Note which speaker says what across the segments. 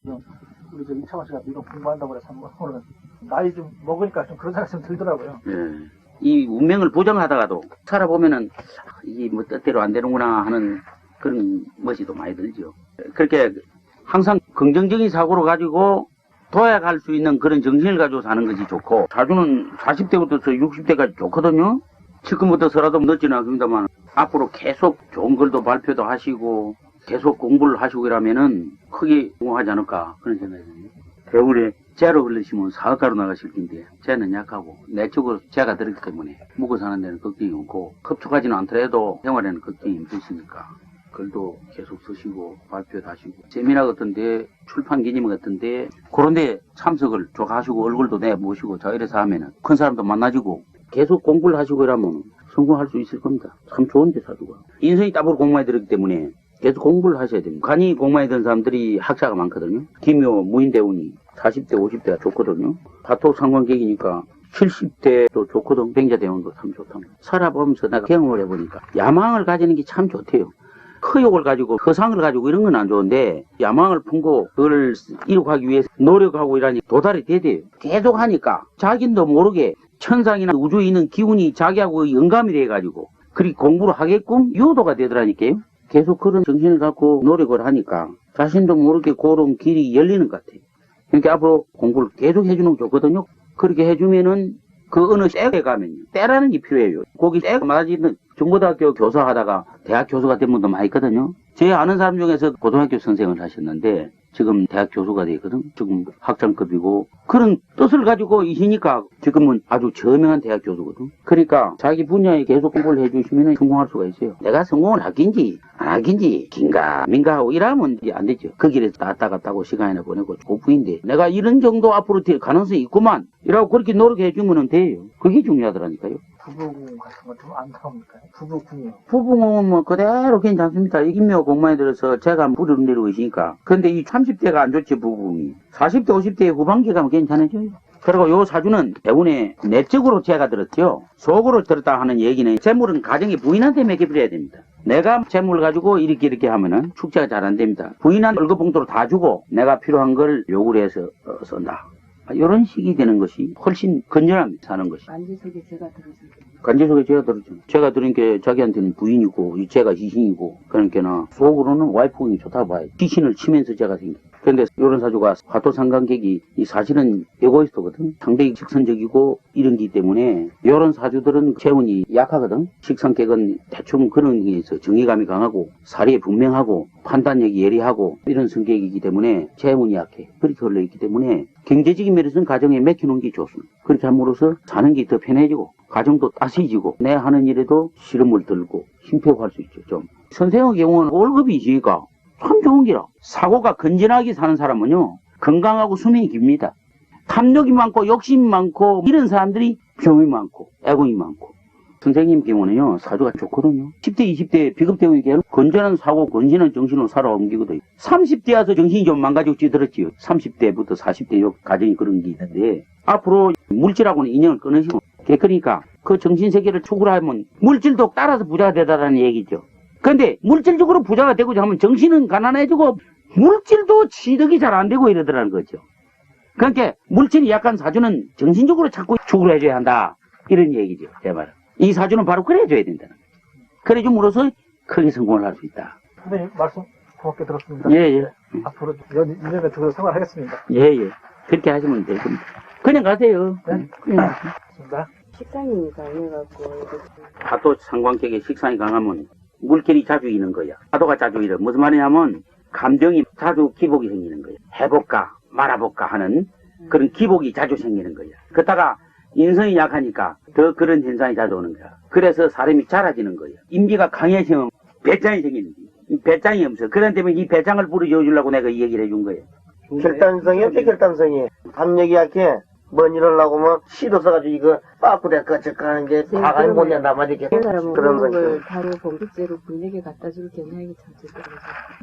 Speaker 1: 우리 저 이창원 씨가 미국 공부한다고 그래서 오늘 나이 좀 먹으니까 좀 그런 생각이 좀 들더라고요.
Speaker 2: 이 운명을 부정하다가도 살아보면은 이게 뭐 뜻대로 안 되는구나 하는 그런 멋이 또 많이 들죠. 그렇게 항상 긍정적인 사고를 가지고 도약할 수 있는 그런 정신을 가지고 사는 것이 좋고, 사주는 40대부터 60대까지 좋거든요. 지금부터서라도 늦지는 않습니다만 앞으로 계속 좋은 글도 발표도 하시고 계속 공부를 하시고 이러면은 크게 성공하지 않을까 그런 생각이 듭니다. 겨울에 재로 흘리시면 사업가로 나가실 텐데 재는 약하고 내적으로 재가 들었기 때문에 묵어 사는 데는 걱정이 없고, 흡족하지는 않더라도 생활에는 걱정이 힘드시니까 글도 계속 쓰시고 발표도 하시고 세미나 같은데 출판 기념회 같은데 그런데 참석을 쭉 하시고 얼굴도 내 모시고 저 이래서 하면은 큰 사람도 만나지고 계속 공부를 하시고 이러면 성공할 수 있을 겁니다. 참 좋은데 사주가 인생이 따로 공부에 들었기 때문에 계속 공부를 하셔야 됩니다. 간이 공부에 든 사람들이 학자가 많거든요. 김효, 무인대운이 40대, 50대가 좋거든요. 파토 상관객이니까 70대도 좋거든. 병자대운도 참 좋다. 살아보면서 내가 경험을 해보니까 야망을 가지는 게 참 좋대요. 허욕을 가지고 허상을 가지고 이런 건 안 좋은데 야망을 품고 그걸 이룩하기 위해서 노력하고 이러니 도달이 되대요. 계속 하니까 자기도 모르게 천상이나 우주에 있는 기운이 자기하고 영감이 돼가지고 그리고 공부를 하게끔 유도가 되더라니까요. 계속 그런 정신을 갖고 노력을 하니까 자신도 모르게 그런 길이 열리는 것 같아요. 그러니까 앞으로 공부를 계속 해주는 게 좋거든요. 그렇게 해주면은 그 어느 때에 가면요. 때라는 게 필요해요. 거기 때가 맞이는 중고등학교 교사하다가 대학 교수가 된 분도 많이 있거든요. 제 아는 사람 중에서 고등학교 선생을 하셨는데 지금 대학 교수가 되거든. 지금 학장급이고 그런 뜻을 가지고 이시니까 지금은 아주 저명한 대학 교수거든. 그러니까 자기 분야에 계속 공부를 해주시면 성공할 수가 있어요. 내가 성공을 하긴지 안 하긴지 긴가민가 하고 이러면 안 되죠. 그 길에서 왔다 갔다 하고 시간이나 보내고 고부인데 내가 이런 정도 앞으로 될 가능성이 있구만 이라고 그렇게 노력해주면 돼요. 그게 중요하더라니까요.
Speaker 1: 부부궁 같은 건 좀 안 나옵니까? 부부궁이요.
Speaker 2: 부부궁은 뭐 그대로 괜찮습니다. 이긴묘 공만에 들어서 제가 부르는 대로 계시니까. 근데 이 30대가 안 좋지 부부궁이. 40대 50대 후반기에 가면 괜찮아져요. 그리고 요 사주는 대운에 내적으로 재가 들었죠. 속으로 들었다 하는 얘기는 재물은 가정의 부인한테 맡겨드려야 됩니다. 내가 재물을 가지고 이렇게 하면은 축제가 잘 안 됩니다. 부인한 월급봉투로 다 주고 내가 필요한 걸 요구를 해서 쓴다. 이런 식이 되는 것이 훨씬 건전합니다. 사는 것이.
Speaker 3: 관제속에 제가 들어서.
Speaker 2: 관제속에 제가 들었죠. 제가 들은 게 자기한테는 부인이고 제가 시신이고 그러니까 속으로는 와이프궁이 좋다고 봐요. 시신을 치면서 제가 생겨. 그런데 이런 사주가 화토상관객이 사실은 에고이스트거든. 상당히 직선적이고 이런 기 때문에 이런 사주들은 재운이 약하거든. 식상객은 대충 그런 게 있어. 정의감이 강하고 사리에 분명하고 판단력이 예리하고 이런 성격이기 때문에 재운이 약해. 그렇게 흘러있기 때문에 경제적인 면에서는 가정에 맡겨놓은 게 좋습니다. 그렇게 함으로써 사는 게 더 편해지고 가정도 따스해지고 내 하는 일에도 시름을 들고 심폐할 수 있죠. 좀 선생의 경우는 월급이 있으니까 참 좋은 기라. 사고가 건전하게 사는 사람은요 건강하고 수명이 깁니다. 탐욕이 많고 욕심이 많고 이런 사람들이 병이 많고 애군이 많고. 선생님 경우는요 사주가 좋거든요. 10대 20대 비급대운이 건전한 사고 건전한 정신으로 살아옮기거든요. 30대 와서 정신이 좀 망가지고 찌들었지요. 30대부터 40대 요 가정이 그런 게 있는데 앞으로 물질하고는 인연을 끊으시고 그러니까 그 정신세계를 추구하면 물질도 따라서 부자가 되다라는 얘기죠. 근데 물질적으로 부자가 되고자 하면 정신은 가난해지고 물질도 취득이 잘 안 되고 이러더라는 거죠. 그러니까 물질이 약한 사주는 정신적으로 자꾸 추구를 해줘야 한다. 이런 얘기죠. 제 말은. 이 사주는 바로 그래줘야 된다는 거죠. 그래줌으로써 크게 성공을 할 수 있다.
Speaker 1: 선생님 말씀 고맙게 들었습니다.
Speaker 2: 예.
Speaker 1: 앞으로 2년에 들어서 생활하겠습니다.
Speaker 2: 예. 그렇게 하시면 될 겁니다. 그냥 가세요.
Speaker 1: 네?
Speaker 2: 그냥.
Speaker 1: 고맙습니다.
Speaker 3: 식상이 강해갖고
Speaker 2: 파도 상관객의 식상이 강하면 물결이 자주 있는 거야. 파도가 자주 일어. 무슨 말이냐면 감정이 자주 기복이 생기는 거야. 해볼까 말아볼까 하는 그런 기복이 자주 생기는 거야. 그러다가 인성이 약하니까 더 그런 현상이 자주 오는 거야. 그래서 사람이 자라지는 거야. 인비가 강해지면 배짱이 생기는 거야. 배짱이 없어. 그런 때문에 이 배짱을 부르짖으려고 내가 이 얘기를 해준 거예요.
Speaker 4: 결단성이 없지, 결단성이. 담력이 약해. 뭔 일을 하고 뭐 시도 써가지고 이거 빠꾸대 거쳐가 하는 게 다가는 못냐 남아지게
Speaker 3: 그 사람은
Speaker 4: 그런
Speaker 3: 공복을
Speaker 4: 거죠.
Speaker 3: 바로 본격제로 분에게 갖다 줄 경향이 자주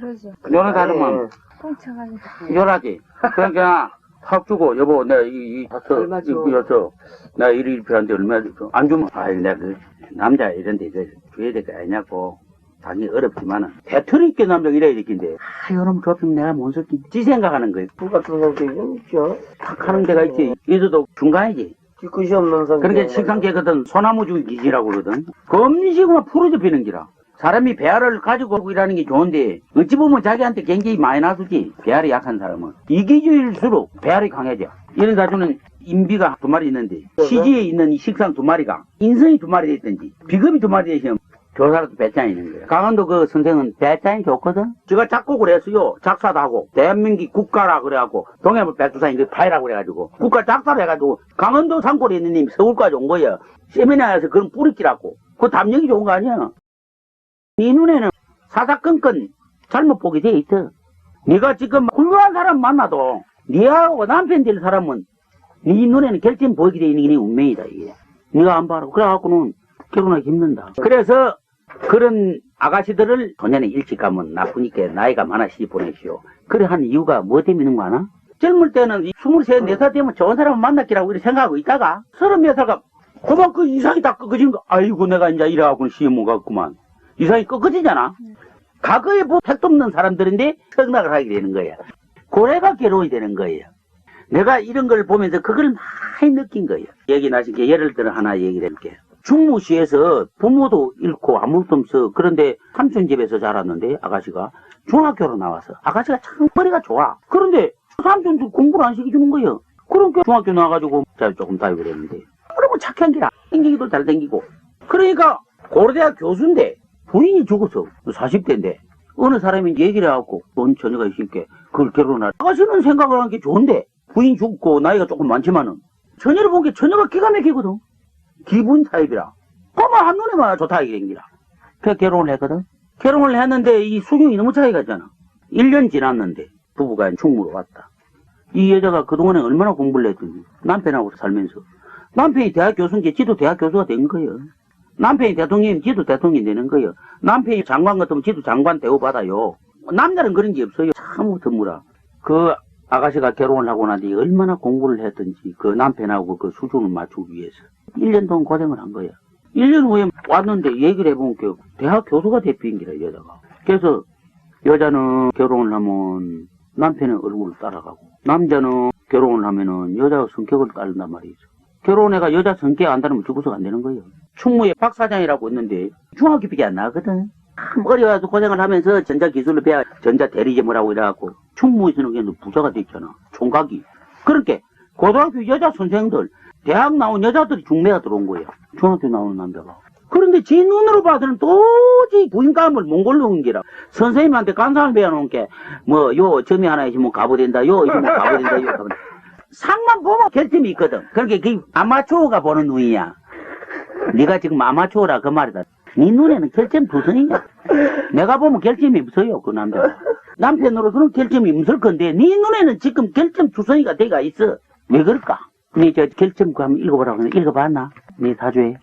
Speaker 3: 그러죠.
Speaker 2: 요런 사람은
Speaker 3: 통창하게
Speaker 2: 요라지. 그러니까 탁 주고 여보 내가 이
Speaker 3: 얼마 줘?
Speaker 2: 이거 나 일이 필요한데 얼마 줘? 안 주면 아이 내가 그 남자 이런데 이거 줘야 될 거 아니냐고 당연히 어렵지만은 배터리 있게 남자가 이래야 되겠는데 이놈 좁히면 내가 못 쓸지 지 생각하는 거예요.
Speaker 4: 불 같은 성격이 좀 있죠.
Speaker 2: 탁 하는 데가 있지. 얘도 중간이지.
Speaker 4: 뒤끝이 없는 성격.
Speaker 2: 그러니까 식상계거든 소나무죽 기지라고 그러거든. 검지구만 풀어접히는 기라. 사람이 배알을 가지고 일하는 게 좋은데 어찌 보면 자기한테 굉장히 마이너스지. 배알이 약한 사람은 이기주일수록 배알이 강해져. 이런 가수는 인비가 2마리 있는데 시지에 있는 이 식상 2마리가 인성이 2마리 있든지 비급이 2마리 되시면 교사라도 배짱이 있는 거예요. 강원도 그 선생은 배짱이 좋거든. 제가 작곡을 했어요. 작사도 하고 대한민국 국가라 그래갖고 동해물 백두산이 그 파이라고 그래가지고 국가 작사를 해가지고 강원도 산골에 있는 님이 서울까지 온 거예요. 세미나에서 그런 뿌리끼라고. 그 담력이 좋은 거 아니야. 네 눈에는 사사건건 잘못 보게 돼 있어. 네가 지금 훌륭한 사람 만나도 네하고 남편 될 사람은 네 눈에는 결점 보이게 돼 있는 게 네 운명이다 이게. 네가 안 봐라. 그래갖고는 결혼하기 힘든다. 그래서 그런 아가씨들을 소년에 일찍 가면 나쁘니까 나이가 많아 시집 보내시오. 그래 한 이유가 뭐 때문에 있는 거 아나? 젊을 때는 23, 4살 되면 좋은 사람을 만났기라고 이렇게 생각하고 있다가 30몇 살 그만 그 이상이 다 꺾어지는 거. 아이고 내가 이제 이래갖고 시험 못 갔구만. 이상이 꺾어지잖아. 과거에 뭐 택도 없는 사람들인데 성락을 하게 되는 거야. 고래가 괴로워야 되는 거예요. 내가 이런 걸 보면서 그걸 많이 느낀 거예요. 얘기 나신 게 예를 들어 하나 얘기를 해볼게요. 충무시에서 부모도 잃고 아무것도 없어. 그런데 삼촌 집에서 자랐는데 아가씨가 중학교로 나와서 아가씨가 참 머리가 좋아. 그런데 삼촌도 공부를 안 시켜주는 거예요. 그러니까 중학교 나와가지고 잘 조금 다니고 그랬는데 그러면 착한 기라. 생기기도 잘 생기고. 그러니까 고려대학 교수인데 부인이 죽었어. 40대인데 어느 사람이 얘기를 해갖고 넌 처녀가 있으니까 그걸 결혼할. 아가씨는 생각을 한 게 좋은데 부인 죽고 나이가 조금 많지만은 처녀를 본 게 처녀가 기가 막히거든. 기분 타입이라. 그만 한눈에만 좋다 이게 생기라. 그래서 결혼을 했거든. 결혼을 했는데 이 수준이 너무 차이가 있잖아. 1년 지났는데 부부가 충무로 왔다. 이 여자가 그동안에 얼마나 공부를 했더니 남편하고 살면서 남편이 대학 교수인지 지도 대학 교수가 된 거예요. 남편이 대통령이면 지도 대통령이 되는 거예요. 남편이 장관 같으면 지도 장관 대우받아요. 남자는 그런 게 없어요. 참 드무라. 그 아가씨가 결혼을 하고 나니 얼마나 공부를 했든지 그 남편하고 그 수준을 맞추기 위해서 1년 동안 고생을 한 거야. 1년 후에 왔는데 얘기를 해보니까 대학 교수가 대표인 기라 여자가. 그래서 여자는 결혼을 하면 남편의 얼굴을 따라가고 남자는 결혼을 하면은 여자 성격을 따른단 말이죠. 결혼해가 여자 성격 안 따르면 죽어서 안 되는 거예요. 충무에 박 사장이라고 있는데 중학교밖에 안 나거든. 참 어려워서 고생을 하면서 전자기술을 배워 전자대리점이라고 이래갖고 충무에서는 그냥 부자가 됐잖아. 총각이. 그러니까 고등학교 여자 선생들 대학 나온 여자들이 중매가 들어온 거예요. 중학교 나오는 남자가. 그런데 제 눈으로 봐서는 도저히 부인감을 못 걸러온 게라. 선생님한테 간상을 배워놓은 게 뭐 요 점이 하나 있으면 가보된다. 요 있으면 가보된다. 요 가보된다. 상만 보면 결점이 있거든. 그러니까 그게 아마추어가 보는 눈이야. 네가 지금 아마추어라 그 말이다. 네 눈에는 결점 두성이냐? 내가 보면 결점이 없어요 그 남자가. 남편으로서는 결점이 없을 건데 네 눈에는 지금 결점 두성이가 돼가 있어. 왜 그럴까? 네 저 결점 그 한번 읽어보라고 하는데 읽어봤나? 네 사주에.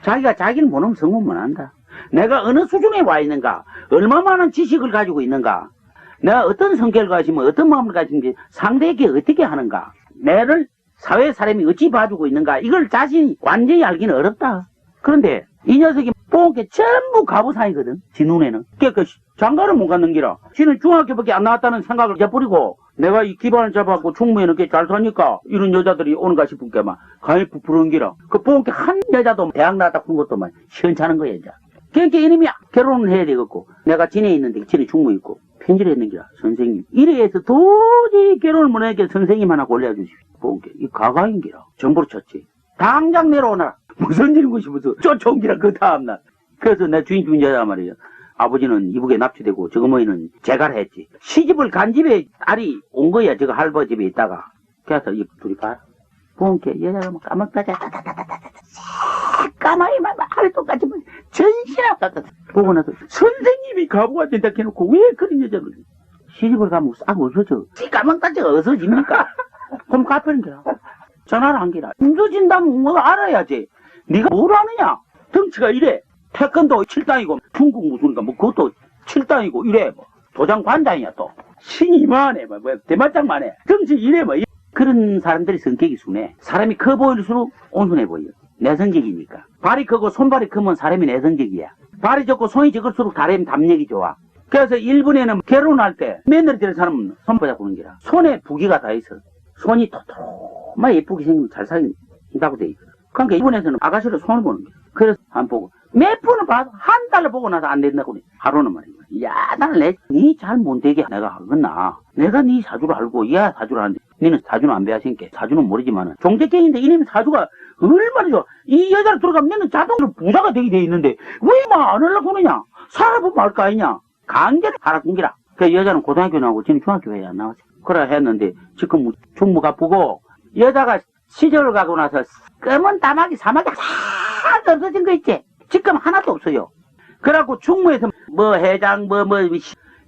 Speaker 2: 자기가 자기를 모르면 성공 못한다. 내가 어느 수준에 와 있는가? 얼마 많은 지식을 가지고 있는가? 내가 어떤 성격을 가지면 어떤 마음을 가지는지 상대에게 어떻게 하는가? 내를 사회 사람이 어찌 봐주고 있는가? 이걸 자신이 완전히 알기는 어렵다. 그런데 이 녀석이 본 게 전부 가부상이거든. 지 눈에는. 그러니까 장가를 못 갔는 기라. 지는 중학교밖에 안 나왔다는 생각을 해버리고 내가 이 기반을 잡아갖고 충무에는 꽤 잘 사니까 이런 여자들이 오는가 싶은 게만 가히 부풀은 기라. 그 본 게 한 여자도 대학 나왔다 그런 것도 막 시원찮은 거야 이제. 그러니까 이놈이 결혼을 해야 되겠고 내가 진해 있는데 진해 충무 있고 편지를 했는 기라. 선생님 이래서 도저히 결혼을 못 하니까 선생님 하나 골라주십시오. 본 게 이 가가인 기라. 정보를 쳤지. 당장 내려오너라. 무슨 일이고 싶어서 쫓아온 기라 그 다음날. 그래서 내 주인 여자 말이야. 아버지는 이북에 납치되고 저어머니는 재가를 했지. 시집을 간 집에 딸이 온 거야. 저거 할아버지 집에 있다가. 그래서 이 둘이 봐. 본게 여자가 막 까먹다자 까마귀 막 하루 똑같이 전신하고 보고 나서 선생님이 가부가 된다 해놓고 왜 그런 여자를 시집을 가면 싹 없어져. 까먹다자가 없어집니까? 그럼 갚으는 거야. 전화를 한 게라. 힘들어진다면 뭐 알아야지. 네가 뭘 아느냐? 덩치가 이래. 태권도 7단이고 중국 무술인가 뭐 그것도 7단이고 이래 뭐 도장 관장이야 또 신이만해 뭐 대만장만해 덩치 이래 뭐 그런 사람들이 성격이 순해. 사람이 커 보일수록 온순해 보여. 내성적이니까. 발이 크고 손발이 크면 사람이 내성적이야. 발이 적고 손이 적을수록 사람이 담력이 좋아. 그래서 일본에는 결혼할 때 며느리 되는 사람은 손보자 보는 기라. 손에 부기가 다 있어. 손이 토토마 예쁘게 생기면 잘 살린다고 돼 있거든. 그러니까 일본에서는 아가씨를 손을 보는 거야. 그래서 안 보고 몇 번을 봐도 한 달을 보고 나서 안 된다고 그래. 하루는 말이야. 야, 나는 니 잘 못되게 내가 하겠나. 내가 니 사주를 알고 얘 사주를 하는데 니는 사주는 안 배웠으니까 사주는 모르지만은 종제갱인데 이놈의 사주가 얼마나 좋아. 이 여자를 들어가면 너는 자동으로 부자가 되게 돼 있는데 왜 막 안 하려고 그러냐. 살아보면 알 거 아니냐. 강제로 하라고 기라. 그 여자는 고등학교 나오고 지는 중학교에 안 나왔어. 그래 했는데 지금 충무가 보고 여자가 시집을 가고 나서 검은 다마기 사마귀가 다 없어진 거 있지. 지금 하나도 없어요. 그래갖고 충무에서 뭐 회장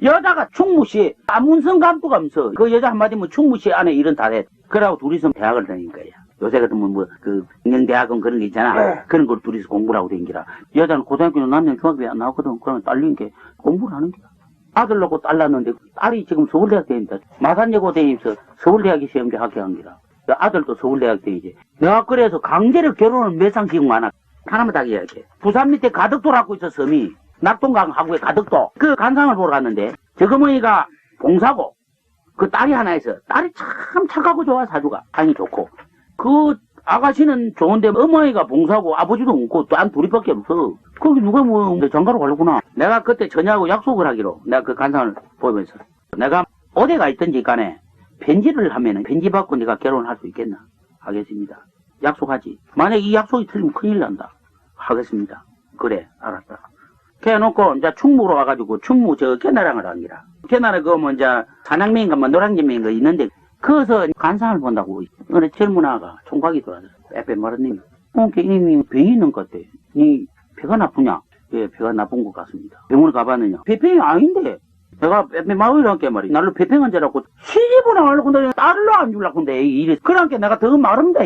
Speaker 2: 여자가 충무시 아문성 감독 하면서 그 여자 한마디면 충무시 안에 일은 다 돼. 그래갖고 둘이서 대학을 다닌 거야. 요새 같으면 그 경영대학원 그런 게 있잖아. 그런 걸 둘이서 공부를 하고 다니기라. 여자는 고등학교는 남녀 중학교에 안 나왔거든. 그러면 딸린 게 공부를 하는 거야. 아들 낳고 딸 낳았는데 딸이 지금 서울대학 다닙니다. 마산여고 다니면서 서울대학에 시험대 합격한 거라. 아들도 서울대학 다니지. 내가 그래서 강제로 결혼을 몇 상 기억 많아. 하나만 딱 이야기해. 부산 밑에 가덕도라고 있어 섬이. 낙동강 하구에 가덕도. 그 간상을 보러 갔는데 저거머니가 봉사고 그 딸이 하나 있어. 딸이 참 착하고 좋아 사주가. 당이 좋고. 그 아가씨는 좋은데 어머니가 봉사고 아버지도 없고 딴 둘이밖에 없어. 거기 누가 뭐 장가로 가려구나. 내가 그때 전혀하고 약속을 하기로 내가 그 간상을 보면서 내가 어디가 있든지 간에 편지를 하면은 편지 받고 내가 결혼할 수 있겠나 하겠습니다. 약속하지. 만약 이 약속이 틀리면 큰일 난다. 하겠습니다. 그래 알았다. 해놓고 이제 충무로 와가지고 충무 저 개나랑을 하기라. 개나라 그 뭐 이제 산양면인가 뭐 노량진면인가 있는데 거기서 간상을 본다고 어느 젊은 아가 총각이 들어왔어. 빼빼 마르님이 이님이 병이 있는 것 같아. 니 배가 나쁘냐? 예, 배가 나쁜 것 같습니다. 병원에 가봤느냐? 배병이 아닌데 내가 빼빼 마르라는 게 말이야. 나를 배병한 줄 알고 시집을 안 하려고 근데 딸로 안 주려고 근데 이래. 그러니까 내가 더 마른다.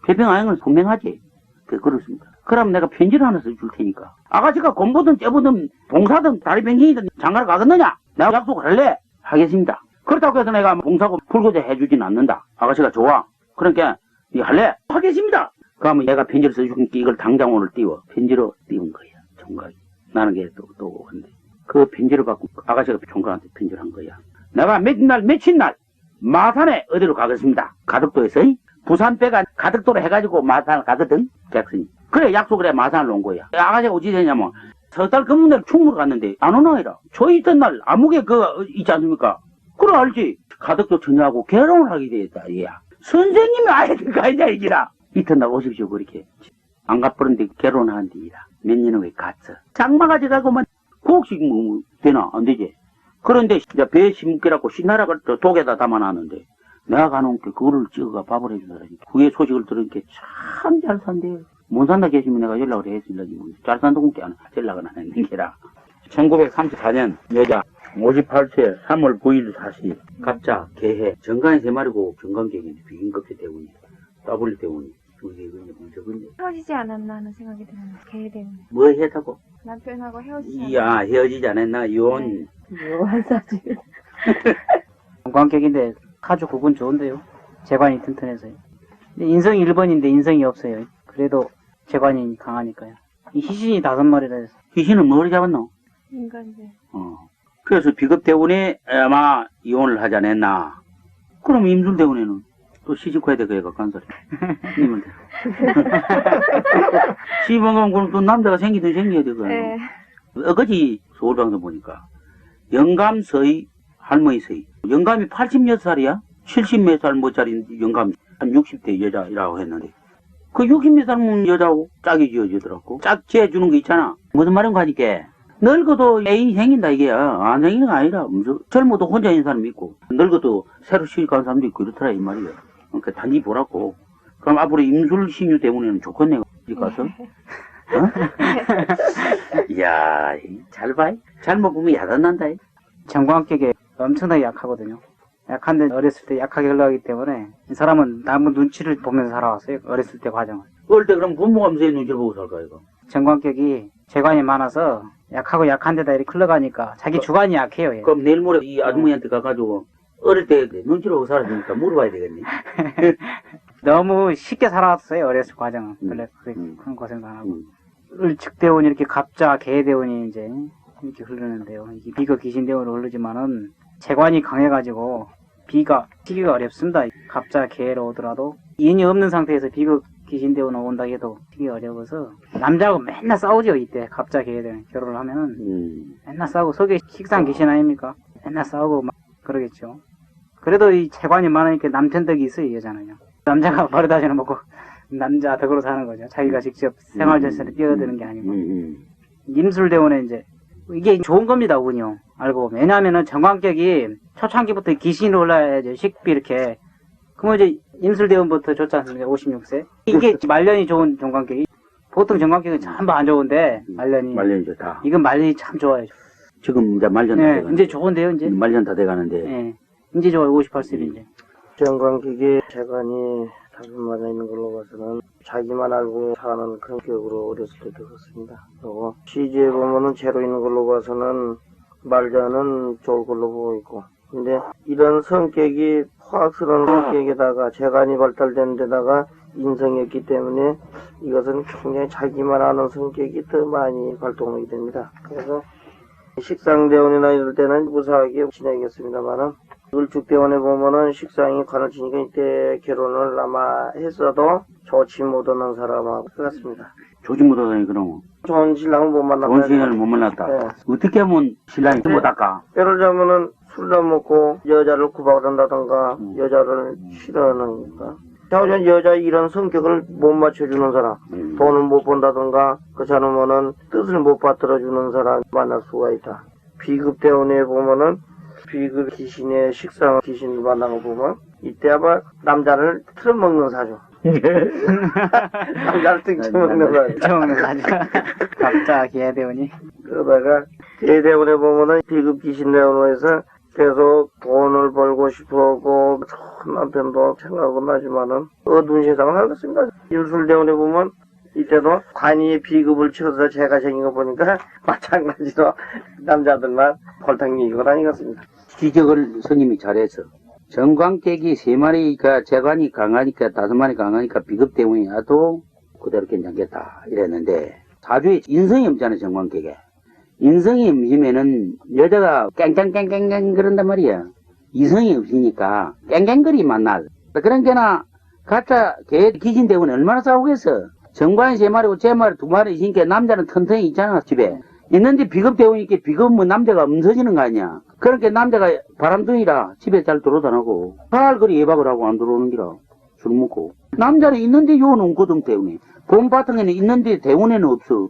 Speaker 2: 배병 아닌 건 분명하지. 그렇습니다. 그럼 내가 편지를 하나 써줄 테니까. 아가씨가 공부든 째부든 봉사든 다리 변경이든 장가를 가겠느냐? 내가 약속을 할래? 하겠습니다. 그렇다고 해서 내가 봉사고 불거져 해주진 않는다. 아가씨가 좋아. 그러니까 니 할래? 하겠습니다. 그러면 내가 편지를 써주니까 이걸 당장 오늘 띄워. 편지로 띄운 거야. 총각이. 나는 게 또 한데. 그 편지를 받고 아가씨가 총각한테 편지를 한 거야. 내가 며칠 날 마산에 어디로 가겠습니다. 가덕도에서 부산배가 가덕도로 해가지고 마산을 가거든. 잭슨이. 그래 약속을 해 마산을 온 거야. 아가씨가 어찌 되냐면 석 달 근무날 충무로 갔는데 안 오나 이라. 저 있던 날 아무개 그거 있지 않습니까? 그래 알지. 가덕도 처녀하고 결혼을 하게 되었다. 얘야. 선생님이 아예 가 있냐 이기라. 이튿날 오십시오 그렇게. 안 가버렸는데 결혼한 뒤라. 몇 년을 왜 갔어. 장마가지 가고만 곡식 뭐 되나 안 되지. 그런데 이제 배 심기라고 신나라가 독에다 담아놨는데 내가 가놓은 게 그거를 찍어가 밥을 해주더라니까. 그의 소식을 들으니까 참 잘 산대요. 못 산다 계시면 내가 연락을 했습니다. 잘 산다고 게 연락은 안 했는 게라. 1934년 여자 58세 3월 9일 사시 갑자 개해 정관이 3마리고 정관객인데 비긴급제 때문에 W 때문에 그게 문제군요.
Speaker 5: 헤어지지 않았나 하는 생각이 드는 개 때문에.
Speaker 2: 뭐 했다고?
Speaker 5: 남편하고 헤어지지
Speaker 2: 이야 헤어지지 않았나 이혼.
Speaker 3: 묘한 사주.
Speaker 6: 관객인데 아주 그건 좋은데요. 재관이 튼튼해서요. 근데 인성이 1번인데 인성이 없어요. 그래도 재관이 강하니까요. 이 희신이 5마리라 해서.
Speaker 2: 희신은 뭘 잡았노?
Speaker 5: 인간들.
Speaker 2: 그래서 비급 때문에 아마 이혼을 하지 않았나. 그럼 임술 때문에는 또 시집 가야 돼, 그 애가 간소리. 님한테. 시집하면 그럼 또 남자가 생기든 생겨야 되거든.
Speaker 5: 네.
Speaker 2: 어거지 서울방송 보니까 영감서의 할머니서의 영감이 86살이야? 70몇 살 못짜리 영감이 한 60대 여자라고 했는데 그 60몇 살 여자하고 짝이 지어지더라고. 짝 지어주는 거 있잖아. 무슨 말인가 하니까 늙어도 애인이 생긴다 이게 안 생기는 거 아니라 젊어도 혼자 있는 사람이 있고 늙어도 새로 시집 가는 사람도 있고 이렇더라 이 말이야. 그러니까 단지 보라고. 그럼 앞으로 임술 신유 때문에는 좋겠네 집 가서. 이야 잘 봐. 잘못 보면 야단난다.
Speaker 6: 정관객에 엄청나게 약하거든요. 약한데 어렸을 때 약하게 흘러가기 때문에 이 사람은 남의 눈치를 보면서 살아왔어요. 어렸을 때 과정을.
Speaker 2: 그럴 때 그럼 부모가 무슨 눈치를 보고 살까 이거?
Speaker 6: 정관객이 재관이 많아서 약하고 약한 데다 이렇게 흘러가니까 자기 주관이 약해요. 얘.
Speaker 2: 그럼 내일 모레 이 아주머니한테 가가지고 어릴 때 눈치를 보고 살았으니까 물어봐야 되겠네.
Speaker 6: 너무 쉽게 살아왔어요. 어렸을 과정은. 원래 그런 고생도 안 하고. 을측대운이 이렇게 갑자 개대운이 이제 이렇게 흐르는데요. 이게 비가 귀신대운으로 흐르지만은 재관이 강해가지고 비가 치기가 어렵습니다. 갑자 개로 오더라도 인이 없는 상태에서 비가 귀신대운이 온다 해도 치기 어려워서 남자하고 맨날 싸우죠. 이때 갑자 개대운 결혼을 하면은 맨날 싸우고 속에 식상 귀신 아닙니까? 맨날 싸우고 막 그러겠죠. 그래도 이 재관이 많으니까 남편덕이 있어요. 여자는요. 남자가 버릇하지는 먹고 남자 덕으로 사는 거죠. 자기가 직접 생활전선에 뛰어드는 게 아니고. 임술대원에 이제 이게 좋은 겁니다. 운이요. 알고 보면. 왜냐하면은 정관격이 초창기부터 귀신이 올라야죠. 식비 이렇게. 그러면 이제 임술대원부터 좋지 않습니까? 56세. 이게 말년이 좋은 정관격이. 보통 정관격은 전부 안 좋은데 말년이
Speaker 2: 좋다.
Speaker 6: 이건 말년이 참 좋아요.
Speaker 2: 지금 이제 말년 다
Speaker 6: 네,
Speaker 2: 돼가는데.
Speaker 6: 이제 좋은데요. 이제.
Speaker 2: 말년 다 돼가는데.
Speaker 6: 네. 이제 좋아요. 58세로 이제.
Speaker 4: 정관기계 재관이 다섯 마리 있는 걸로 봐서는 자기만 알고 사는 그런 기억으로 어렸을 때 들었습니다. 그리고 시지에 보면은 제로 있는 걸로 봐서는 말자는 좋을 걸로 보고 있고, 근데 이런 성격이 화학스러운 성격에다가 재관이 발달된 데다가 인성이었기 때문에 이것은 굉장히 자기만 아는 성격이 더 많이 발동하게 됩니다. 그래서 식상대원이나 이럴 때는 무사하게 지내겠습니다만은 을축대원에 보면은 식상이 관을 치니까 이때 결혼을 아마 했어도 좋지 못하는 사람하고 같습니다.
Speaker 2: 조지 못하다니 그럼.
Speaker 4: 좋은 신랑을 못 만났다.
Speaker 2: 좋은 신랑을 못 만났다.
Speaker 4: 네.
Speaker 2: 어떻게 하면 신랑이 못 닦아?
Speaker 4: 예를 들자면은 술을 안 먹고 여자를 구박을 한다던가 여자를 싫어하니까. 자우전 여자 이런 성격을 못 맞춰주는 사람, 돈을 못 번다던가 그렇지 않으면은 뜻을 못 받들어주는 사람 만날 수가 있다. 비급대원에 보면은 비급 귀신의 식상 귀신을 만난 거 보면 이때 아마 남자를 틀어먹는 사죠. 남자를 등쳐먹는 사죠.
Speaker 6: 처음에 사죠. 갑자 개대운이.
Speaker 4: 그러다가 개대원에 보면은 비급 귀신대원에서 계속 돈을 벌고 싶어하고 남편도 생각은 나지만은 어두운 세상을 살겠습니다. 일술대원에 보면 이때도 관이의 비급을 치러서 제가 생긴 거 보니까 마찬가지로 남자들만 홀탕 이건 아니겠습니다.
Speaker 2: 지적을 스님이 잘해서 정광객이 3마리가 재관이 강하니까 5마리 강하니까 비급 때문에 와도 그대로 괜찮겠다 이랬는데 사주에 인성이 없잖아요. 정광객에 인성이 없으면은 여자가 깽깽깽깽깽 그런단 말이야. 이성이 없으니까 깽깽거리 만날 그러니까 가짜 개 기신 때문에 얼마나 싸우겠어. 정관이 3마리고 제 마리 2마리 있으니까 남자는 튼튼히 있잖아. 집에 있는데 비급 때우니까 비급은 남자가 없어지는 거 아니야. 그러니까 남자가 바람둥이라 집에 잘 들어다니고 팔걸이 예박을 하고 안 들어오는 기라 술 먹고 남자는 있는데 요는 없거든. 대운에 봄바탕에는 있는데 대운에는 없어.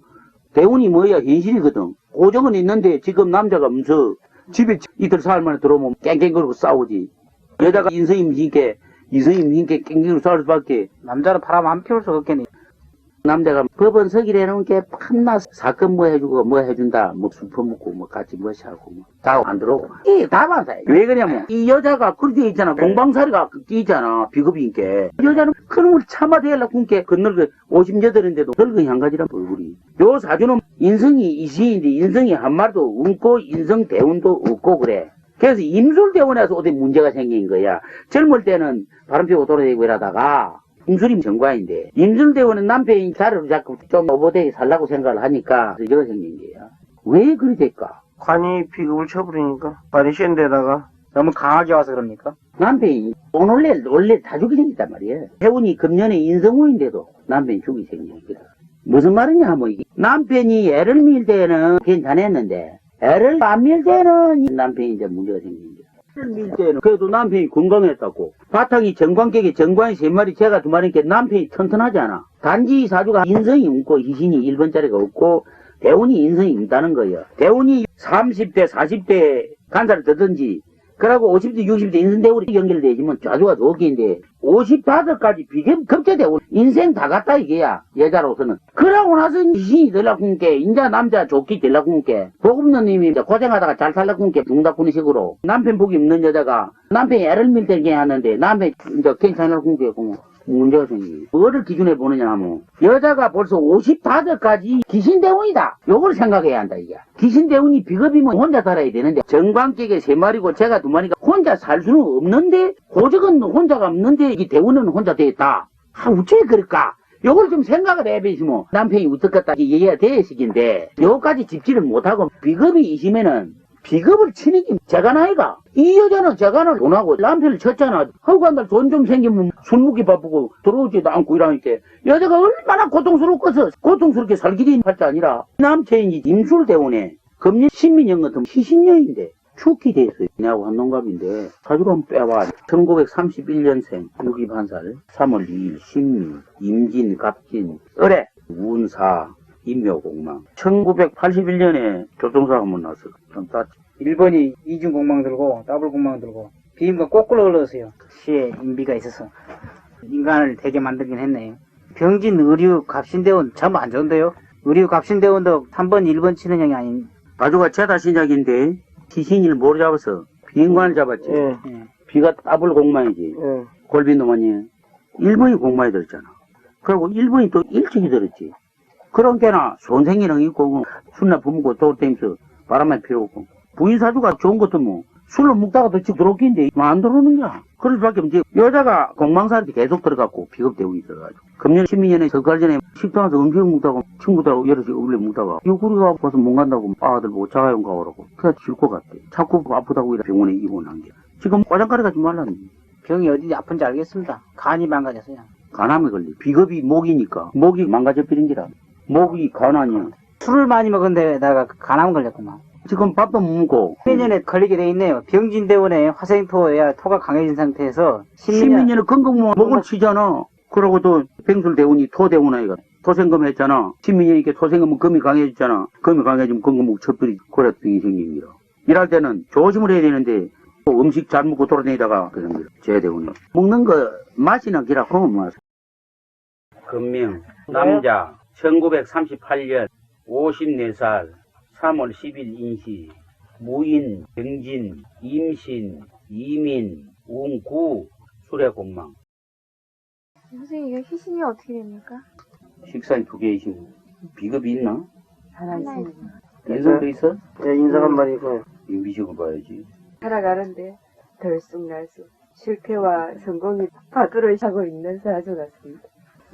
Speaker 2: 대운이 뭐야? 현실이거든. 고정은 있는데 지금 남자가 없어. 집에 이틀 사흘 만에 들어오면 깽깽거리고 싸우지. 여자가 인성이 미신께 이성이 미신께 깽깽거리고 싸울 수밖에.
Speaker 6: 남자는 바람 안 피울 수 없겠네.
Speaker 2: 남자가 법원 서기라는 게 판나 사건 뭐 해주고 뭐 해준다 뭐 술 퍼먹고 뭐 같이 뭐 하고 뭐 다 안 들어오고 이게 다 맞아요. 왜 그러냐면 이 여자가 그렇게 있잖아. 공방살이가 있잖아. 비급인께 여자는 큰 걸 참아대려고 군께 건널고 58인데도 늙은 향가지란 얼굴이. 요 사주는 인성이 이시인데 인성이 한 마리도 없고 인성 대운도 없고 그래. 그래서 임술대운에서 어디 문제가 생긴 거야. 젊을 때는 바람 피고 돌아다니고 이러다가 임술이 정관인데 임술대원은 남편이 자리를 잡고 좀 오버되게 살라고 생각을 하니까 이거 생긴 거야. 왜 그리 될까?
Speaker 4: 관이 비급을 쳐버리니까 관이 센 데다가
Speaker 6: 너무 강하게 와서 그럽니까?
Speaker 2: 남편이 원래 다 죽이 생겼단 말이야. 해운이 금년에 인성우인데도 남편이 죽이 생겼거든. 무슨 말이냐 하면 이게 남편이 애를 밀 때는 괜찮았는데 애를 안 밀 때는 남편이 이제 문제가 생긴 거야. 밀 때는 그래도 남편이 건강했다고. 바탕이 정관객에 정관이 3마리 제가 2마리니까 남편이 튼튼하지 않아. 단지 사주가 인성이 없고 희신이 1번짜리가 없고 대운이 인성이 없다는 거예요. 대운이 30대 40대 간살을 듣든지 그러고 50대 60대 인성대운이 연결되지면 자주가 좋긴데 55까지 비급 급제되고 인생 다 갔다 이게야. 여자로서는. 그러고 나서 희신이 되려고 하니까 인자 남자 좋기 되려고 하니까 복 없는 님이 고생하다가 잘 살려고 하니까 둥닥구는 식으로 남편 복이 없는 여자가 남편이 애를 밀대게 하는데 남편이 이제 괜찮으려고 하니까 문제가 생기지. 뭐를 기준에 보느냐 하면 여자가 벌써 55까지 귀신대운이다. 요걸 생각해야 한다 이게. 귀신대운이 비급이면 혼자 살아야 되는데 정관객에 3마리고 제가 2마리가 혼자 혼자 살 수는 없는데 고적은 혼자가 없는데 이 대우는 혼자 돼 있다. 어째 그럴까? 요걸 좀 생각을 해보시 뭐 남편이 어떻겠다 얘기해야 될 시기인데 요까지 집지를 못하고 비겁이 있으면은 비겁을 치는 게 재간아이가. 이 여자는 재간을 돈하고 남편을 쳤잖아. 하고 한 달 돈 좀 생기면 술 먹기 바쁘고 들어오지도 않고 이러니까 여자가 얼마나 고통스럽겠어. 고통스럽게 살 길이 할 게 아니라 남편이 임술대원에 금년 신민영 같은 희신녀인데 축기 됐어요. 내하고 한동갑인데 사주로 한번 빼봐. 1931년생 61살 3월 2일 신민 임진 갑진 을에 운사 인묘공망 1981년에 교통사가 한번 났어. 좀 땄지.
Speaker 6: 1번이 이중공망 들고 더블공망 들고 비임과 거꾸로 흘렀어요. 시에 인비가 있어서 인간을 되게 만들긴 했네요. 병진 의류 갑신대원 참 안 좋은데요. 의류 갑신대원도 3번 1번 치는 형이 아닌.
Speaker 2: 가주가 죄다 신약인데 시신일 뭘 잡았어? 비인관을 잡았지.
Speaker 4: 예.
Speaker 2: 비가 더블 공망이지.
Speaker 4: 예.
Speaker 2: 골빈도만이 1번이 공망이 들었잖아. 그리고 1번이 또 일찍이 들었지. 그런 게나 손생이랑 있고 술나 부무고 돌아다니면서 바람만 피우고 부인사주가 좋은 것도 뭐 술을 먹다가 더 쭉 들어오긴데 안 들어오는 거야. 그럴 수밖에 없지. 여자가 공망사한테 계속 들어갔고 비겁대고 있어가지고 금년 12년에 석달 전에 식당에서 음식 먹다가 친구들하고 여럿이 어울려 먹다가 우리가 봐서 못 간다고 아들 보고 자가용 가오라고 그래 줄 것 같대. 자꾸 아프다고 이래 병원에 입원한 게 지금 화장가리 가지 말라는
Speaker 6: 병이 어디 아픈지 알겠습니다. 간이 망가졌어요.
Speaker 2: 간암에 걸리. 비겁이 목이니까 목이 망가져 버린 기라. 목이 간 아니야.
Speaker 6: 술을 많이 먹은데다가 간암 걸렸구만.
Speaker 2: 지금 밥도 못 먹고
Speaker 6: 10년에 걸리게 돼 있네요. 병진대원에 화생토야 토가 강해진 상태에서 10년
Speaker 2: 10년에 건강모 목을 치잖아. 그러고 또 병술대원이 토대원 아이가 토생금 했잖아. 10년이니까 토생금은 금이 강해졌잖아. 금이 강해지면 건강목 첩들이 고래병이 생긴 거야. 일할 때는 조심을 해야 되는데 또 음식 잘 먹고 돌아다니다가 그런 거야. 제대원이 먹는 거 맛이나 기라 그러면 맛. 금명 남자 1938년 54살 3월 10일 인시 무인, 병진, 임신, 이민, 운구, 수레공망.
Speaker 5: 선생님 이게 희신이 어떻게 됩니까?
Speaker 2: 식사이 2개이시고 비겁이 있나?
Speaker 3: 하나 있습니다.
Speaker 2: 인성도 있어?
Speaker 4: 예, 인상 한 마리 있고요.
Speaker 2: 인비식을 봐야지.
Speaker 3: 살아가는데 들쑥날쑥 실패와 성공이 파도를 타고 있는 사주 같습니다.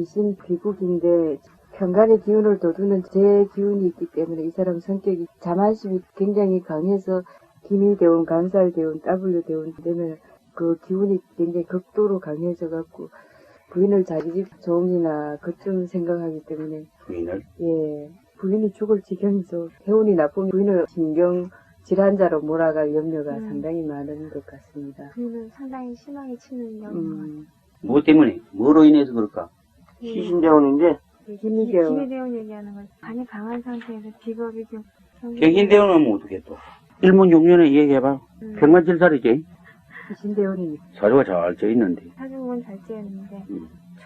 Speaker 3: 이신 비국인데 현관의 기운을 돋우는 제 기운이 있기 때문에 이 사람 성격이 자만심이 굉장히 강해서 기미대운, 간살대운, W대운 되면 그 기운이 굉장히 극도로 강해져 갖고 부인을 자기집 종이나 그쯤 생각하기 때문에
Speaker 2: 부인을?
Speaker 3: 예 부인이 죽을 지경이죠. 해운이 나쁘면 부인을 신경 질환자로 몰아갈 염려가 상당히 많은 것 같습니다.
Speaker 5: 부인은 상당히 심하게 치는 경우가
Speaker 2: 뭐 때문에? 뭐로 인해서 그럴까?
Speaker 4: 시신대원인데
Speaker 3: 기미대운.
Speaker 5: 기미대운 얘기하는 거죠. 간이 강한 상태에서 비겁이 좀
Speaker 2: 갱신대원은 하면 어떻게 또? 일문 6년에 얘기해봐. 평만질살이지?
Speaker 3: 신대원이
Speaker 2: 사주가 잘 져있는데.
Speaker 5: 사주는 잘 지었는데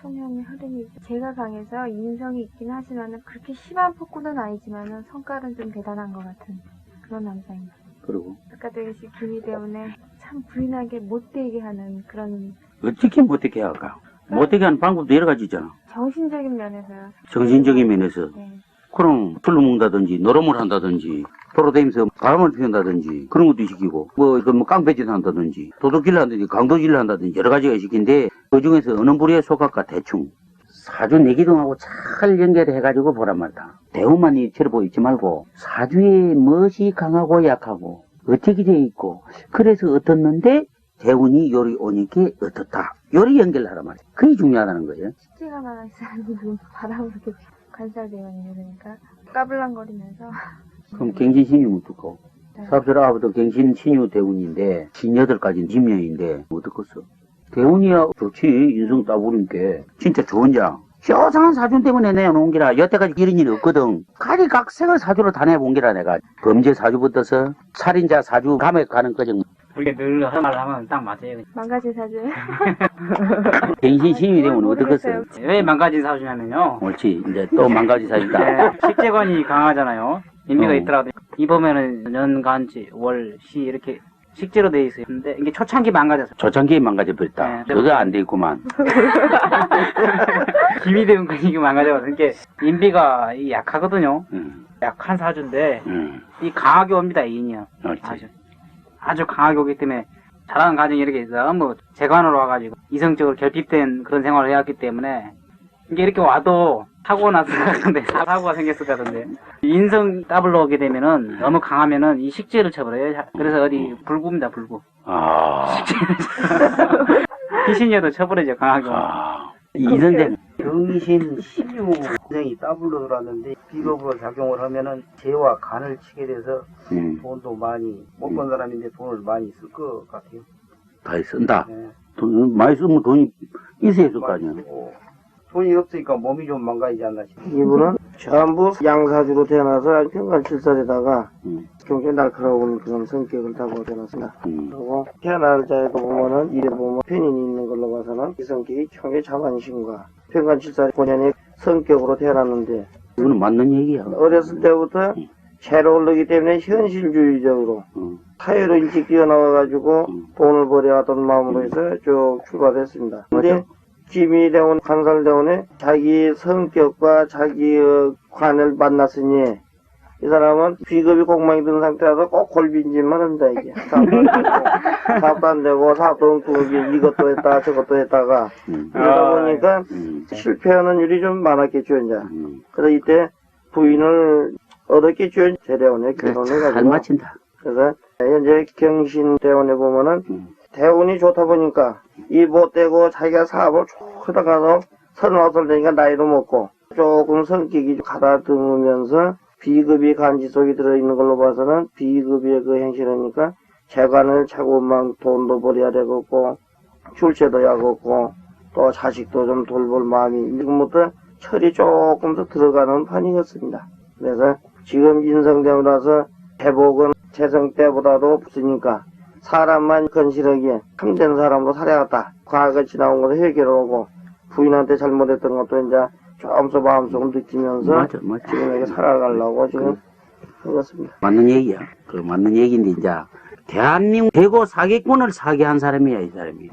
Speaker 5: 초년의 흐름이 제가 강해서 인성이 있긴 하지만은 그렇게 심한 폭군은 아니지만은 성깔은 좀 대단한 것 같은 그런 남자입니다.
Speaker 2: 그리고
Speaker 5: 아까 되듯이 기미대운에 참 부인하게 못되게 하는 그런
Speaker 2: 어떻게 못되게 할까? 못되게 하는 방법도 여러 가지 있잖아.
Speaker 5: 정신적인 면에서요.
Speaker 2: 정신적인 면에서.
Speaker 5: 네.
Speaker 2: 그럼 술을 먹는다든지 노름을 한다든지 돌아다니면서 바람을 피운다든지 그런 것도 시키고 뭐 깡패짓 한다든지 도둑질 한다든지 강도질 한다든지 여러 가지가 시킨데 그중에서 어느 부류에 속할까 대충 사주 내기둥하고 잘 연결해가지고 보란 말이다. 대우만 이처럼 보이지 말고 사주에 무엇이 강하고 약하고 어떻게 돼 있고 그래서 어떻는데 대운이 요리 오니까 어떻다. 요리 연결하란 말이야. 그게 중요하다는 거예요.
Speaker 5: 십지가 나가 있어요. 바람을 이렇게 관살대원이요. 그러니까 까불랑거리면서
Speaker 2: 그럼 갱신신유 어떡고
Speaker 5: 네.
Speaker 2: 삽술아부터 갱신신유 대운인데 신여덟까지 20년인데 어떡겠어. 대운이야 좋지. 인성 따부니까 진짜 좋은 장. 쇼상한 사준 때문에 내놓은 기라. 여태까지 이런 일이 없거든. 가리각색을 사주로 다 내본 기라 내가. 범죄 사주부터서 살인자 사주 감액 가는 거정.
Speaker 6: 우리가 늘 하는 말 하면 딱 맞아요.
Speaker 5: 망가진 사주에
Speaker 2: 갱신신유 되면 어떡겠어.
Speaker 6: 왜 망가진 사주냐면요.
Speaker 2: 옳지. 이제 또 망가지 사주다.
Speaker 6: 네, 식재관이 강하잖아요. 인비가
Speaker 2: 어.
Speaker 6: 있더라도 이 보면은 년간지 월, 시 이렇게 식재로 돼 있어요. 근데 이게 초창기 망가졌어.
Speaker 2: 초창기에 망가져 버렸다.
Speaker 6: 네.
Speaker 2: 그거 안 돼 있구만.
Speaker 6: 기미대운 근육이 망가져서 이게 인비가 약하거든요.
Speaker 2: 응.
Speaker 6: 약한 사주인데
Speaker 2: 응.
Speaker 6: 이 강하게 옵니다. 인이요.
Speaker 2: 옳지.
Speaker 6: 아주 강하게 오기 때문에 자라는 과정이 이렇게 너무 재관으로 와가지고 이성적으로 결핍된 그런 생활을 해왔기 때문에 이게 이렇게 와도 타고났을 것 같은데 사고가 생겼을 것 같은데 인성 더블로 오게 되면은 너무 강하면은 이 식재를 쳐버려요. 그래서 어디 불구입니다. 불구. 귀신이어도 쳐버리죠. 강하게.
Speaker 2: 이 선생
Speaker 4: 병신 16년이 더블로 들어왔는데 비겁으로 작용을 하면은 재와 간을 치게 돼서 돈도 많이 못 번 사람인데 돈을 많이 쓸 것 같아요.
Speaker 2: 다 쓴다.
Speaker 4: 네.
Speaker 2: 돈 많이 쓰면 돈이 있어야 될 거 아니야.
Speaker 4: 돈이 없으니까 몸이 좀 망가지지 않나 싶어요. 이분은 전부 양사주로 태어나서 평간칠살에다가 굉장히 날카로운 그런 성격을 타고 태어났습니다. 그리고 태어날 자에도 보면은 이래 보면 편인이 있는 걸로 봐서는 이 성격이 굉장히 자만심과 평간칠살 본연의 성격으로 태어났는데
Speaker 2: 이거는 맞는 얘기야.
Speaker 4: 어렸을 때부터 채로 오르기 때문에 현실주의적으로 사회로 일찍 뛰어나와가지고 돈을 벌여왔던 마음으로 해서 쭉 출발했습니다. 근데 김희대원, 간살대원에 자기 성격과 자기의 관을 만났으니 이 사람은 비겁이 공망이 든 상태라서 꼭 골빈짓만 한다 이게. 사업도 안 되고 사업도 엉뚱하게 이것도 했다 저것도 했다가 그러다 보니까 실패하는 일이 좀 많았겠죠 이제. 그래서 이때 부인을 얻었겠죠. 제대원에 결혼을
Speaker 2: 잘
Speaker 4: 가지고.
Speaker 2: 맞힌다.
Speaker 4: 그래서 현재 경신대원에 보면은 대운이 좋다 보니까 이 못되고 자기가 사업을 쭉 하다가도 38살 되니까 나이도 먹고 조금 성격이 가다듬으면서 비급이 간지 속에 들어있는 걸로 봐서는 비급의 그 행실하니까 재관을 차고만 돈도 벌여야 되겠고 출세도 야겠고 또 자식도 좀 돌볼 마음이 지금부터 철이 조금 더 들어가는 판이었습니다. 그래서 지금 인성되고 나서 회복은 재성 때보다도 없으니까 사람만 건실하게 참된 사람으로 살아갔다. 과거에 지나온 것을 해결하고 부인한테 잘못했던 것도 이제 조금씩 마음속으로 느끼면서
Speaker 2: 맞아.
Speaker 4: 지금 이렇게 살아가려고 지금 그렇습니다.
Speaker 2: 맞는 얘기야. 그 맞는 얘기인데 이제 대한민국 대고 사기꾼을 사기한 사람이야 이 사람이.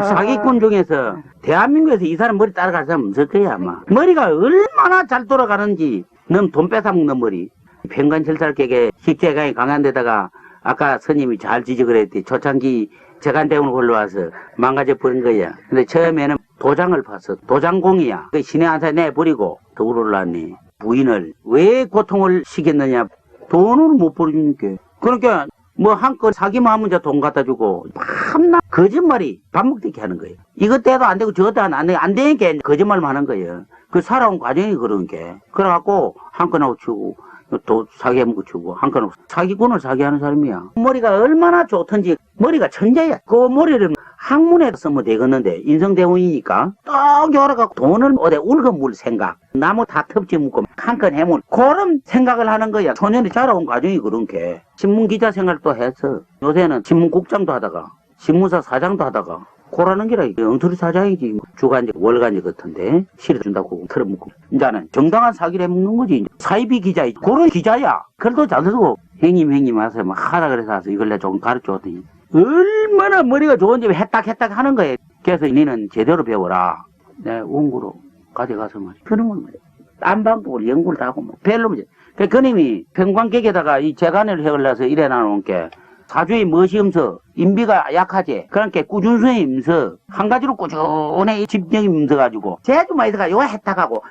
Speaker 2: 사기꾼 중에서 대한민국에서 이 사람 머리 따라갈 사람 없을 거야 아마. 머리가 얼마나 잘 돌아가는지. 넌 돈 뺏어먹는 머리. 평간칠살객에 식재강이 강한 데다가 아까 스님이 잘 지적을 했대. 초창기 재간대운을 걸러와서 망가져 버린 거야. 근데 처음에는 도장을 봤어. 도장공이야. 그 신의 한사 내버리고 덕으로 올랐니. 부인을 왜 고통을 시켰느냐. 돈을 못 벌어주니까. 그러니까 뭐 한껏 사기만 하면 돈 갖다 주고 밤낮 거짓말이 밥 먹듯이 하는 거예요. 이것 때도 안 되고 저것 때도 안 되니까 거짓말만 하는 거예요. 그 살아온 과정이 그런 게. 그래갖고 한껏 하고 치고 또 사기하면 치고 한껏 하고 사기꾼을 사기하는 사람이야. 머리가 얼마나 좋던지 머리가 천재야. 그 머리를 학문에 쓰면 되겠는데 인성대운이니까 딱 열어갖고 돈을 어디 울거물 생각 나무 다 텁지 묶고 한건 해물 그런 생각을 하는 거야. 소년이 자라온 과정이 그런 게 신문기자 생활도 했어. 요새는 신문국장도 하다가 신문사 사장도 하다가 고라는 게라 엉터리 사장이지. 주간지 월간지 같은데 실어준다고 털어먹고 이제는 정당한 사기를 해먹는 거지. 사이비 기자 그런 기자야. 글도 잘 쓰고 행님 하세요 막 하라 그래서 와서 이걸 내가 조금 가르쳐줬더니 얼마나 머리가 좋은지 했딱 하는 거예요. 그래서 니는 제대로 배워라. 내 원구로 가져가서 말이야. 그런 건 말이야. 딴 방법으로 연구를 다 하고 뭐 별로 문제. 그 그님이 평관객에다가 이 재간을 해올라서 이래 나놓은 게 사주의 멋이 없어. 인비가 약하지. 그러니까 꾸준성이 임서. 한 가지로 꾸준히 집중이 임서가지고. 제주 마이드가 요 했다가고,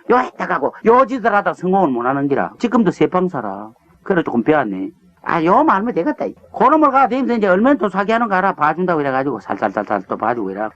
Speaker 2: 요 짓을 하다 성공을 못 하는 기라. 지금도 세방사라. 그래 조금 배웠네. 요 말면 되겠다. 그놈을 가서 이제 얼마나 또 사기하는 거 알아. 봐준다고 이래가지고 살살살살 또 봐주고 이래.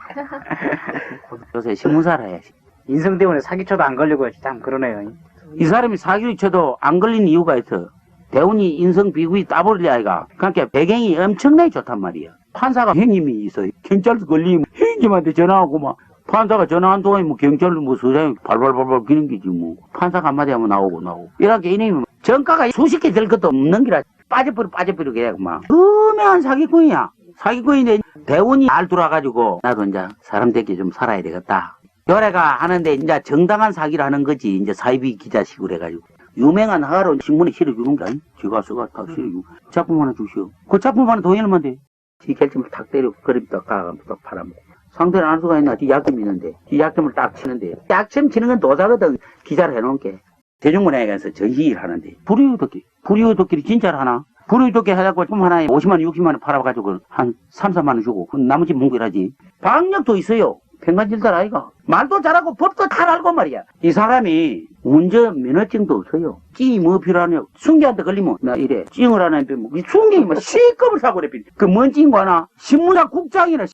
Speaker 2: 요새 신문사라 해.
Speaker 6: 인성대운에 사기쳐도 안 걸리고 참 그러네요.
Speaker 2: 이 사람이 사기를 쳐도 안 걸린 이유가 있어. 대운이 인성 비구이 따버릴 아이가. 그러니까 배경이 엄청나게 좋단 말이야. 판사가 형님이 있어. 경찰서 걸리면 형님한테 전화하고 막 판사가 전화한 동안에 뭐 경찰로 뭐 서장이 발발발발 기는 게지 뭐. 판사가 한마디 하면 나오고. 이렇게 이놈이 정가가 수십 개 될 것도 없는 기라. 빠져버려 그래 막. 음해한 사기꾼이야. 사기꾼인데 대운이 잘 돌아가지고 나도 이제 사람들끼리 좀 살아야 되겠다. 요래가 하는데 이제 정당한 사기를 하는 거지. 이제 사이비 기자식으로 해가지고. 유명한 하루 신문에 실어주는 게 아니? 제가 써가 딱 실어주고. 작품 하나 주시오. 그 작품 하나 돈 얼마인데? 지 결점을 탁 때리고 그림 딱 가가면서 딱 팔아먹고. 상대는 알 수가 있나? 지 약점 있는데. 지 약점을 딱 치는데. 약점 치는 건 도사거든. 기자를 해놓은 게. 대중문화에 가서 전시를 하는데. 불이웃도끼리 진짜를 하나? 불의롭게 해갖고 품 하나에 50만 원, 60만 원 팔아가지고 한 3, 4만 원 주고 나머지 뭉개라지. 방역도 있어요. 평간질들 아이가. 말도 잘하고 법도 잘 알고 말이야. 이 사람이 운전 면허증도 없어요. 찌 뭐 필요하냐. 순기한테 걸리면 나 이래. 찡을 하나 뭐 순기 뭐 C급을 사고 그래. 그 뭔 찡거 하나. 신문사 국장이나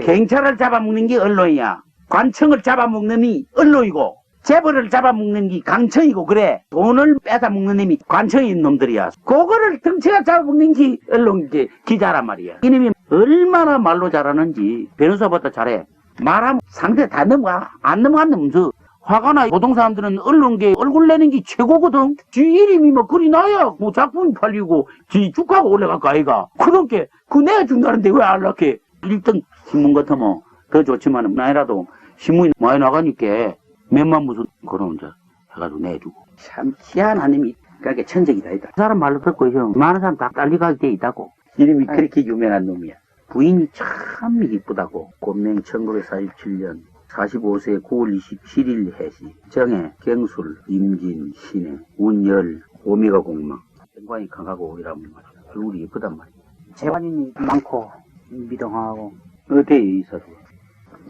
Speaker 2: 경찰을 잡아먹는 게 언론이야. 관청을 잡아먹는 이 언론이고 재벌을 잡아먹는 게 강청이고 그래. 돈을 뺏어먹는 놈이 관청인 놈들이야. 그거를 덩치가 잡아먹는 게 언론 기자란 말이야. 이놈이 얼마나 말로 잘하는지 변호사보다 잘해. 말하면 상대 다 넘어가. 안 넘어가는 놈서. 화가 나. 보통 사람들은 언론계 얼굴 내는 게 최고거든. 지 이름이 뭐 그리 나야 뭐 작품이 팔리고 지 주가가 올라갈 거 아이가. 그렇게 그 내준다는데 왜 안 나게. 1등 신문 같으면 더 좋지만 나이라도 신문이 많이 나가니까 몇만 무슨 그런 이제 해가지고 내주고. 참 희한한 놈이 그렇게 천적이다. 그 사람 말로 듣고 형 많은 사람 다 딸리가게 돼 있다고. 이름이 그렇게 유명한 놈이야. 부인이 참 이쁘다고. 본명 1947년 45세 9월 27일 해시. 정해, 경술, 임진, 신해, 운열, 오미가 공망. 영광이 강하고 이라면 말이야. 얼굴이 이쁘단 말이야.
Speaker 6: 재관인이 많고 미동하고
Speaker 2: 어때요 이 사람?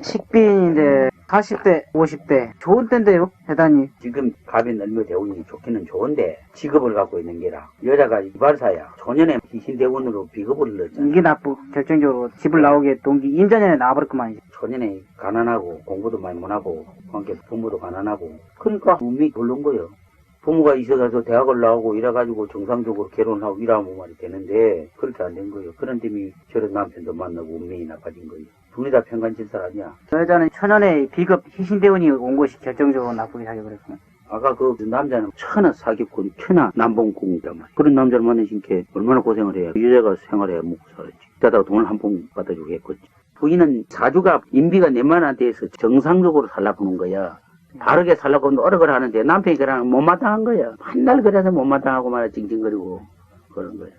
Speaker 6: 식빈인데 40대 50대 좋은 때인데요 대단히.
Speaker 2: 지금 갑이 넓어 대운이 좋기는 좋은데 직업을 갖고 있는 게라 여자가 이발사야. 초년에 희신대원으로 비급을 넣었잖아.
Speaker 6: 이게 나쁘 결정적으로 집을 나오게 동기 인전에 나와버렸구만.
Speaker 2: 초년에 가난하고 공부도 많이 못하고 함께 부모도 가난하고 그러니까 운명이 별론 거예요. 부모가 있어가서 대학을 나오고 이래가지고 정상적으로 결혼하고 일하면 말이 되는데 그렇게 안 된 거예요. 그런 때문에 저런 남편도 만나고 운명이 나빠진 거예요. 둘이 다 평간질살 아니야.
Speaker 6: 그 여자는 초년에 비급 희신대원이 온 것이 결정적으로 나쁘게 사겨버렸구만.
Speaker 2: 아까 그 남자는 천하 사기꾼, 천하 남봉꾼이란 말이야. 그런 남자를 만나신 게 얼마나 고생을 해야 여자가 생활해야 먹고 살았지. 그러다가 돈을 한 푼 받아주고 했겠지. 부인은 사주가 인비가 내만한 데에서 정상적으로 살라보는 거야. 바르게 살라고 노력을 하는데 남편이 그냥 못마땅한 거야. 맨날 그래서 못마땅하고 말아 징징거리고 그런 거야.